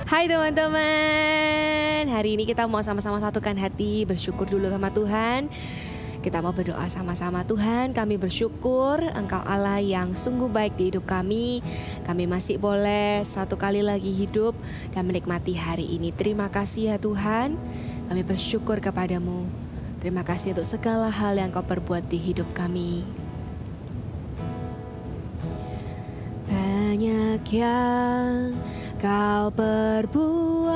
Hai teman-teman, hari ini kita mau sama-sama satukan hati, bersyukur dulu sama Tuhan. Kita mau berdoa sama-sama. Tuhan, kami bersyukur Engkau Allah yang sungguh baik di hidup kami. Kami masih boleh satu kali lagi hidup dan menikmati hari ini. Terima kasih ya Tuhan, kami bersyukur kepadamu. Terima kasih untuk segala hal yang Kau perbuat di hidup kami. Banyak yang Kau perbuat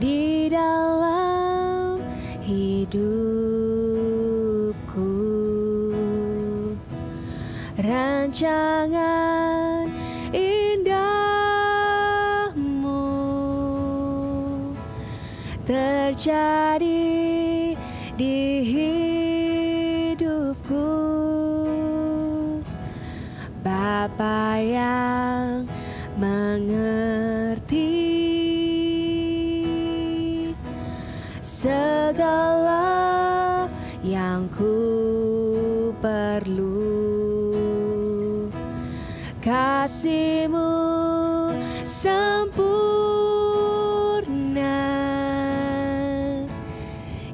di dalam hidupku, rancangan indahmu terjadi di hidupku. Bapa yang mengerti segala yang ku perlu, kasih-Mu sempurna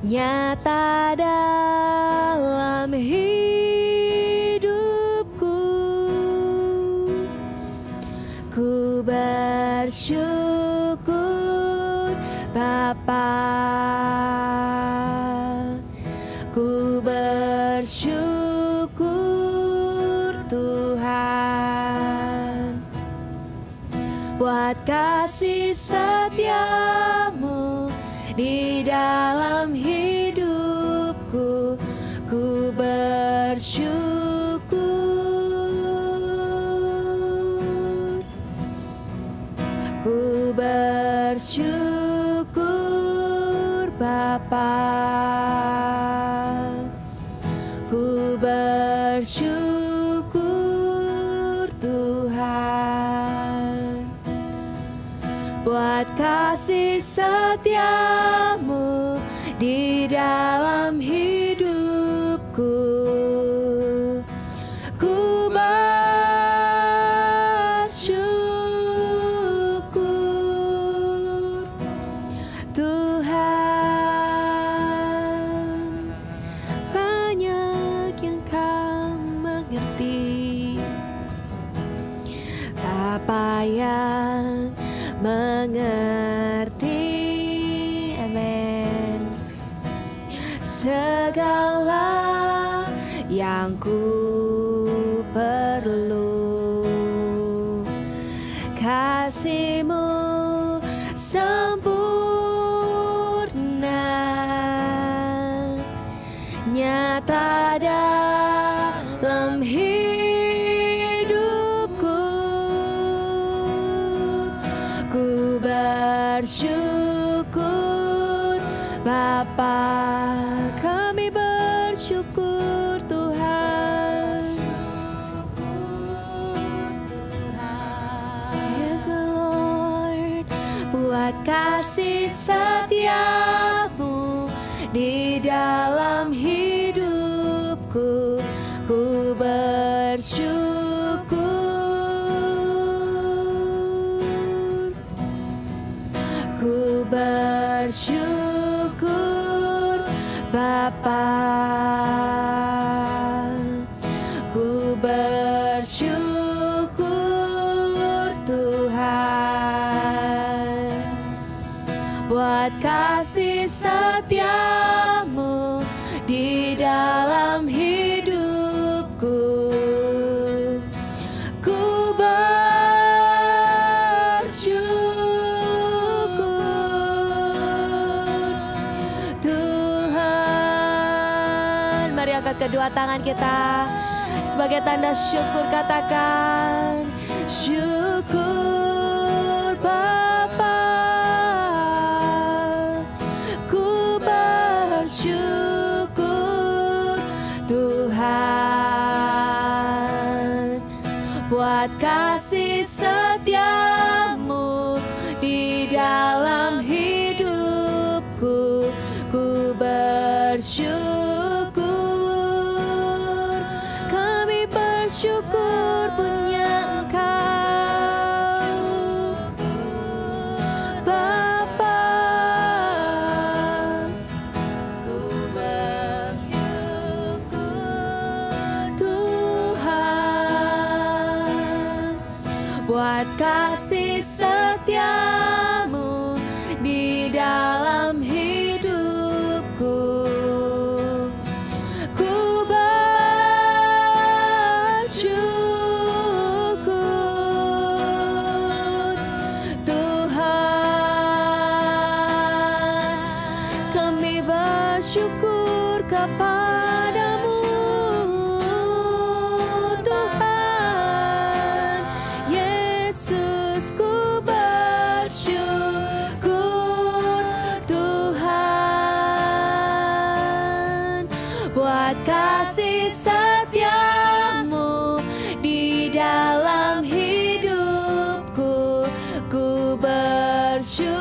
nyata dalam hidupku. Ku bersyukur Bapa, ku bersyukur Tuhan buat kasih setia-Mu di dalam hidupku. Ku bersyukur, ku bersyukur Bapa, ku bersyukur Tuhan buat kasih setia-Mu di dalam hidupku. Ku bersyukur Tuhan, banyak yang Kau mengerti, Bapa yang mengerti, amin, segala yang ku perlu, kasih-Mu sempurna nyata dalam hidupku. Ku bersyukur Bapa, kami bersyukur Tuhan. Yes Lord, buat kasih setia-Mu di dalam hidupku. Ku bersyukur, ku bersyukur Bapa, ku bersyukur Tuhan buat kasih setia-Mu di dalam hidupku. Ku bersyukur Tuhan. Mari angkat kedua tangan kita sebagai tanda syukur, katakan syukur Bapa, ku bersyukur Tuhan buat kasih setia-Mu di dalam hidupku. Ku bersyukur, kami bersyukur punya Engkau. buat kasih setiamu di dalam hidupku. Ku bersyukur Tuhan, kami bersyukur kepadamu Tuhan Yesus. Ku bersyukur Tuhan buat kasih setiamu di dalam hidupku. Ku bersyukur,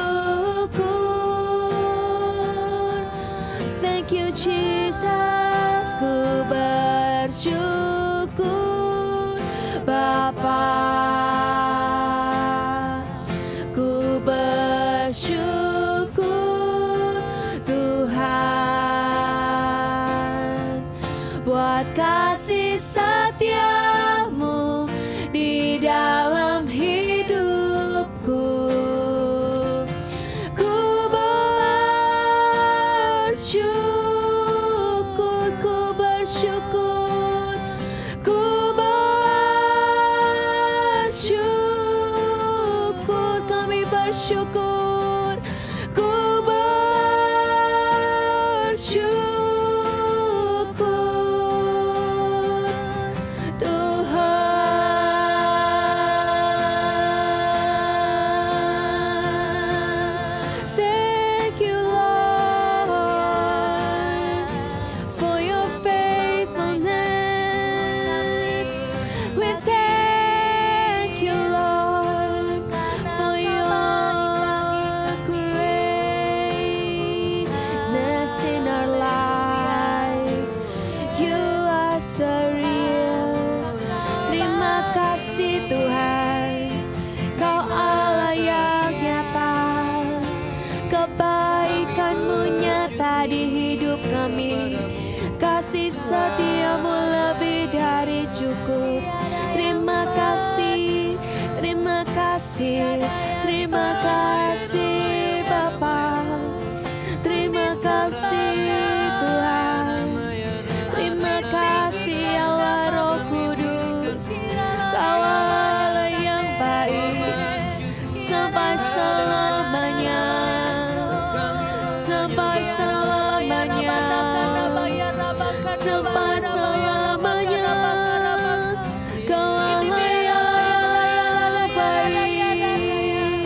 thank you Jesus. Ku bersyukur Bapa, ku bersyukur Tuhan buat kasih setiamu di dalam hidupku. Ku bersyukur, ku bersyukur, ku bersyukur, kami bersyukur, ku bersyukur Tuhan. Thank you Lord for your faithfulness. We thank you Lord for your greatness in our life. You are so real. Terima kasih Tuhan, Kau Allah yang nyata. Kebaikan-Mu nyata di hidup kami. Kasih setiamu lebih dari cukup. Terima kasih, terima kasih, terima kasih Bapa. Terima kasih Tuhan. Terima kasih Allah Roh Kudus. Kau Allah yang baik sampai selamanya, sampai selamanya, sampai selamanya. Kau Allah yang baik,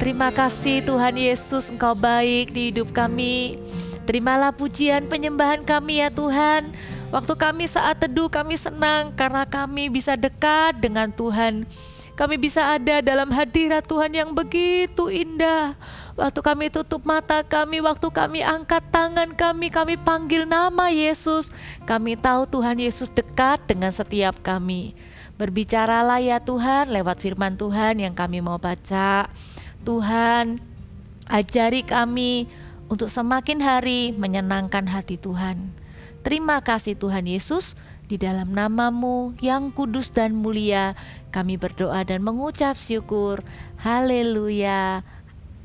Terima kasih Tuhan Yesus, Engkau baik di hidup kami. Terimalah pujian penyembahan kami ya Tuhan. Waktu kami saat teduh kami senang karena kami bisa dekat dengan Tuhan. Kami bisa ada dalam hadirat Tuhan yang begitu indah. Waktu kami tutup mata kami, waktu kami angkat tangan kami panggil nama Yesus. Kami tahu Tuhan Yesus dekat dengan setiap kami. Berbicaralah ya Tuhan lewat firman Tuhan yang kami mau baca. Tuhan, ajari kami untuk semakin hari menyenangkan hati Tuhan. Terima kasih Tuhan Yesus, di dalam nama-Mu yang kudus dan mulia kami berdoa dan mengucap syukur. Haleluya.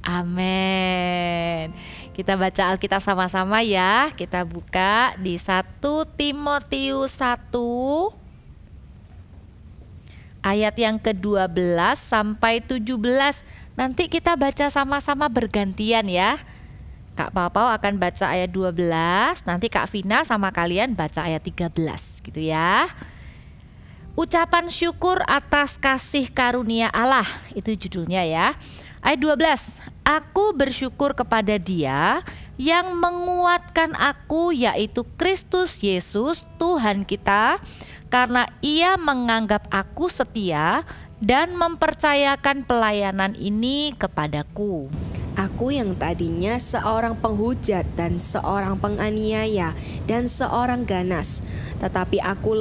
Amin. Kita baca Alkitab sama-sama ya. Kita buka di 1 Timotius 1 ayat yang ke-12 sampai 17. Nanti kita baca sama-sama bergantian ya. Kak Papau akan baca ayat 12, nanti Kak Vina sama kalian baca ayat 13 gitu ya. Ucapan syukur atas kasih karunia Allah, itu judulnya ya. Ayat 12, aku bersyukur kepada Dia yang menguatkan aku, yaitu Kristus Yesus Tuhan kita, karena Ia menganggap aku setia dan mempercayakan pelayanan ini kepadaku. Aku yang tadinya seorang penghujat dan seorang penganiaya dan seorang ganas, tetapi aku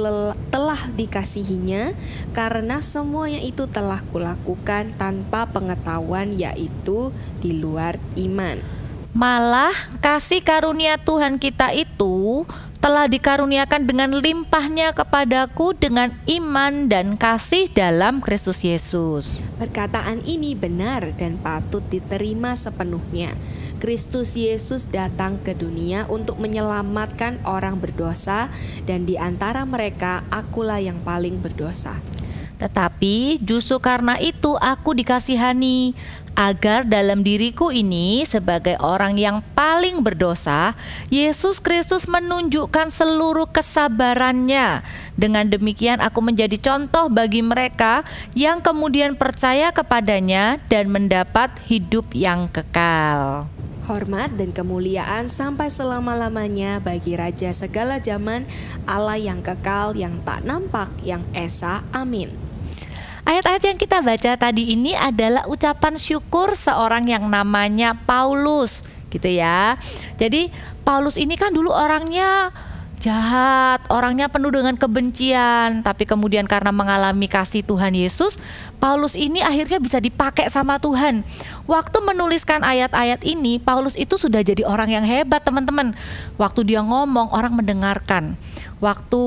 telah dikasihinya karena semuanya itu telah kulakukan tanpa pengetahuan, yaitu di luar iman. Malah kasih karunia Tuhan kita itu telah dikaruniakan dengan limpahnya kepadaku dengan iman dan kasih dalam Kristus Yesus. Perkataan ini benar dan patut diterima sepenuhnya. Kristus Yesus datang ke dunia untuk menyelamatkan orang berdosa, dan di antara mereka akulah yang paling berdosa. Tetapi justru karena itu aku dikasihani, agar dalam diriku ini sebagai orang yang paling berdosa, Yesus Kristus menunjukkan seluruh kesabarannya. Dengan demikian aku menjadi contoh bagi mereka yang kemudian percaya kepadanya dan mendapat hidup yang kekal. Hormat dan kemuliaan sampai selama-lamanya bagi Raja segala zaman, Allah yang kekal, yang tak nampak, yang esa. Amin. Ayat-ayat yang kita baca tadi ini adalah ucapan syukur seorang yang namanya Paulus, gitu ya. Jadi Paulus ini kan dulu orangnya jahat, orangnya penuh dengan kebencian, tapi kemudian karena mengalami kasih Tuhan Yesus, Paulus ini akhirnya bisa dipakai sama Tuhan. Waktu menuliskan ayat-ayat ini, Paulus itu sudah jadi orang yang hebat, teman-teman. Waktu dia ngomong, orang mendengarkan. Waktu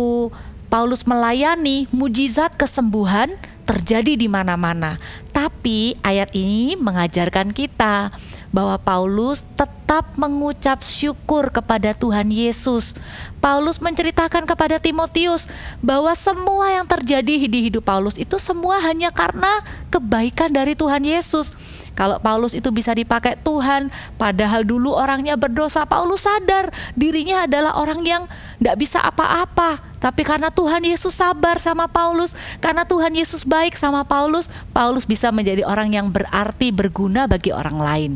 Paulus melayani, mujizat kesembuhan terjadi di mana-mana. Tapi ayat ini mengajarkan kita bahwa Paulus tetap mengucap syukur kepada Tuhan Yesus. Paulus menceritakan kepada Timotius bahwa semua yang terjadi di hidup Paulus itu semua hanya karena kebaikan dari Tuhan Yesus. Kalau Paulus itu bisa dipakai Tuhan, padahal dulu orangnya berdosa, Paulus sadar dirinya adalah orang yang tidak bisa apa-apa. Tapi karena Tuhan Yesus sabar sama Paulus, karena Tuhan Yesus baik sama Paulus, Paulus bisa menjadi orang yang berarti, berguna bagi orang lain.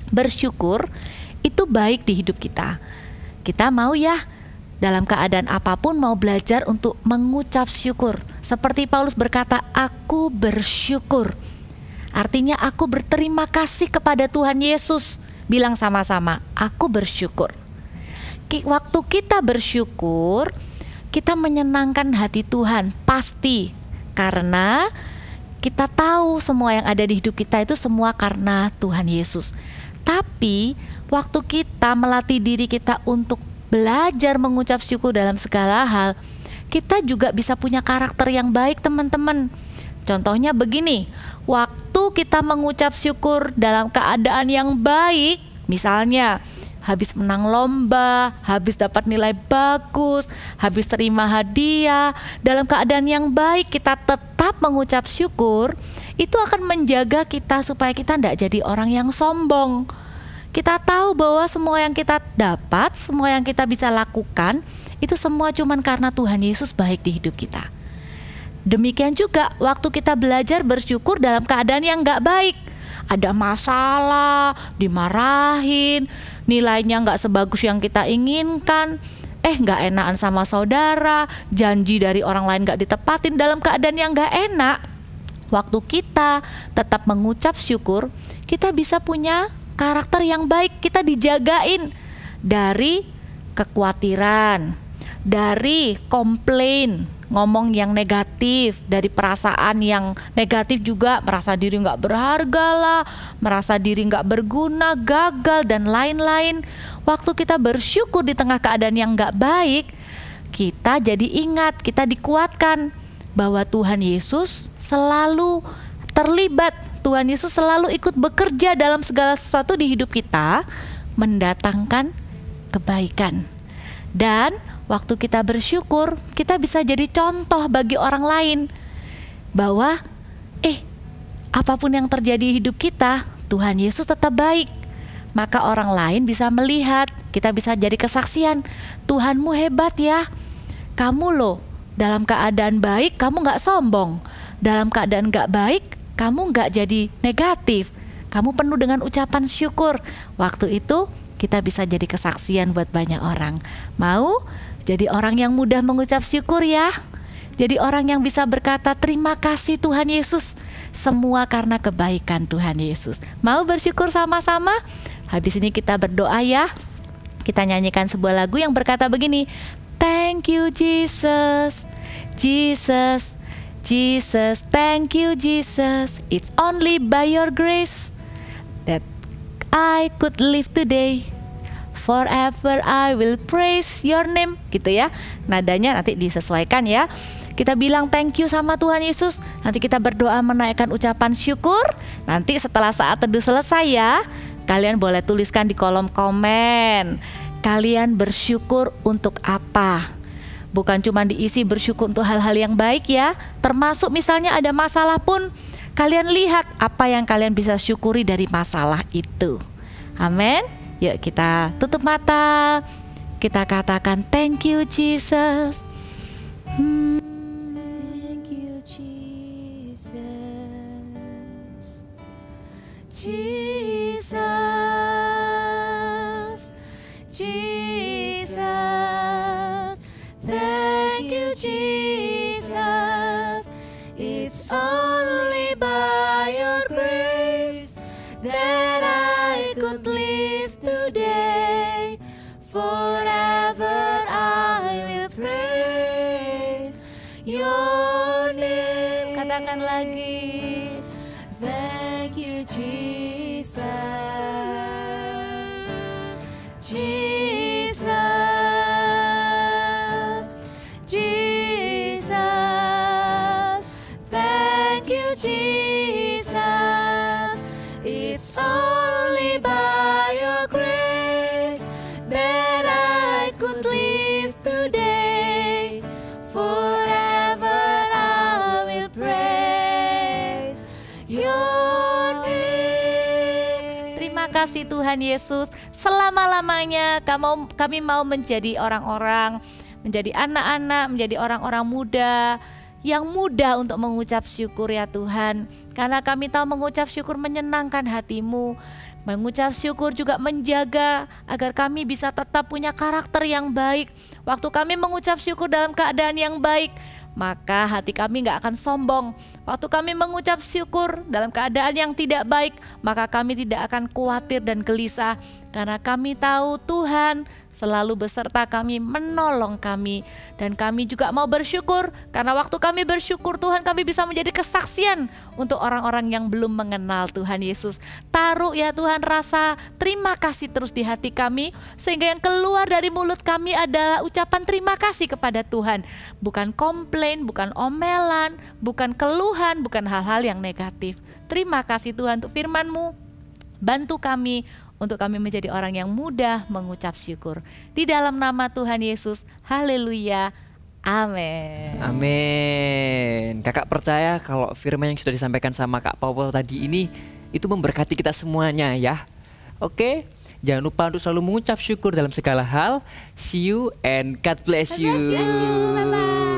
Bersyukur itu baik di hidup kita. Kita mau ya, dalam keadaan apapun mau belajar untuk mengucap syukur. Seperti Paulus berkata, aku bersyukur. Artinya aku berterima kasih kepada Tuhan Yesus. Bilang sama-sama, aku bersyukur. Waktu kita bersyukur, kita menyenangkan hati Tuhan, pasti. Karena kita tahu semua yang ada di hidup kita itu semua karena Tuhan Yesus. Tapi waktu kita melatih diri kita untuk belajar mengucap syukur dalam segala hal, kita juga bisa punya karakter yang baik, teman-teman. Contohnya begini, waktu kita mengucap syukur dalam keadaan yang baik, misalnya habis menang lomba, habis dapat nilai bagus, habis terima hadiah, dalam keadaan yang baik kita tetap mengucap syukur, itu akan menjaga kita supaya kita tidak jadi orang yang sombong. Kita tahu bahwa semua yang kita dapat, semua yang kita bisa lakukan, itu semua cuman karena Tuhan Yesus baik di hidup kita. Demikian juga waktu kita belajar bersyukur dalam keadaan yang gak baik, ada masalah, dimarahin, nilainya gak sebagus yang kita inginkan, gak enakan sama saudara, janji dari orang lain gak ditepatin, dalam keadaan yang gak enak. Waktu kita tetap mengucap syukur, kita bisa punya karakter yang baik, kita dijagain dari kekhawatiran, dari komplain, ngomong yang negatif, dari perasaan yang negatif juga, merasa diri gak berharga lah, merasa diri gak berguna, gagal, dan lain-lain. Waktu kita bersyukur di tengah keadaan yang gak baik, kita jadi ingat, kita dikuatkan bahwa Tuhan Yesus selalu terlibat, Tuhan Yesus selalu ikut bekerja dalam segala sesuatu di hidup kita, mendatangkan kebaikan. Dan waktu kita bersyukur, kita bisa jadi contoh bagi orang lain bahwa apapun yang terjadi hidup kita, Tuhan Yesus tetap baik. Maka orang lain bisa melihat, kita bisa jadi kesaksian, Tuhanmu hebat ya. Kamu loh, dalam keadaan baik kamu gak sombong, dalam keadaan gak baik kamu gak jadi negatif, kamu penuh dengan ucapan syukur. Waktu itu kita bisa jadi kesaksian buat banyak orang. Mau jadi orang yang mudah mengucap syukur ya? Jadi orang yang bisa berkata terima kasih Tuhan Yesus, semua karena kebaikan Tuhan Yesus. Mau bersyukur sama-sama? Habis ini kita berdoa ya. Kita nyanyikan sebuah lagu yang berkata begini, thank you Jesus, Jesus, Jesus, thank you Jesus. It's only by your grace that I could live today. Forever I will praise your name. Gitu ya. Nadanya nanti disesuaikan ya. Kita bilang thank you sama Tuhan Yesus. Nanti kita berdoa menaikkan ucapan syukur. Nanti setelah saat teduh selesai ya, kalian boleh tuliskan di kolom komen, kalian bersyukur untuk apa. Bukan cuma diisi bersyukur untuk hal-hal yang baik ya, termasuk misalnya ada masalah pun, kalian lihat apa yang kalian bisa syukuri dari masalah itu. Amin. Yuk kita tutup mata, kita katakan thank you Jesus. Thank you Jesus, Jesus, Jesus, thank you Jesus. It's only by your grace that I could live today. Forever I will praise your name. Katakan lagi, thank you Jesus, Jesus, Jesus, thank you Jesus. It's only by your grace that I could live today. Forever I will praise your name. terima kasih Tuhan Yesus. Selama-lamanya kami mau menjadi orang-orang, menjadi anak-anak, menjadi orang-orang muda yang mudah untuk mengucap syukur ya Tuhan. Karena kami tahu mengucap syukur menyenangkan hati-Mu. Mengucap syukur juga menjaga agar kami bisa tetap punya karakter yang baik. Waktu kami mengucap syukur dalam keadaan yang baik, maka hati kami gak akan sombong. Waktu kami mengucap syukur dalam keadaan yang tidak baik, maka kami tidak akan khawatir dan gelisah. Karena kami tahu Tuhan selalu beserta kami, menolong kami. Dan kami juga mau bersyukur, karena waktu kami bersyukur Tuhan, kami bisa menjadi kesaksian untuk orang-orang yang belum mengenal Tuhan Yesus. Taruh ya Tuhan rasa terima kasih terus di hati kami, sehingga yang keluar dari mulut kami adalah ucapan terima kasih kepada Tuhan. Bukan komplain, bukan omelan, bukan keluhan, bukan hal-hal yang negatif. Terima kasih Tuhan untuk firman-Mu. Bantu kami untuk kami menjadi orang yang mudah mengucap syukur. Di dalam nama Tuhan Yesus, haleluya, amin. Amin. Kakak percaya kalau firman yang sudah disampaikan sama Kak Paul tadi ini, itu memberkati kita semuanya ya. Oke, jangan lupa untuk selalu mengucap syukur dalam segala hal. See you and God bless you. God bless you. Bye-bye.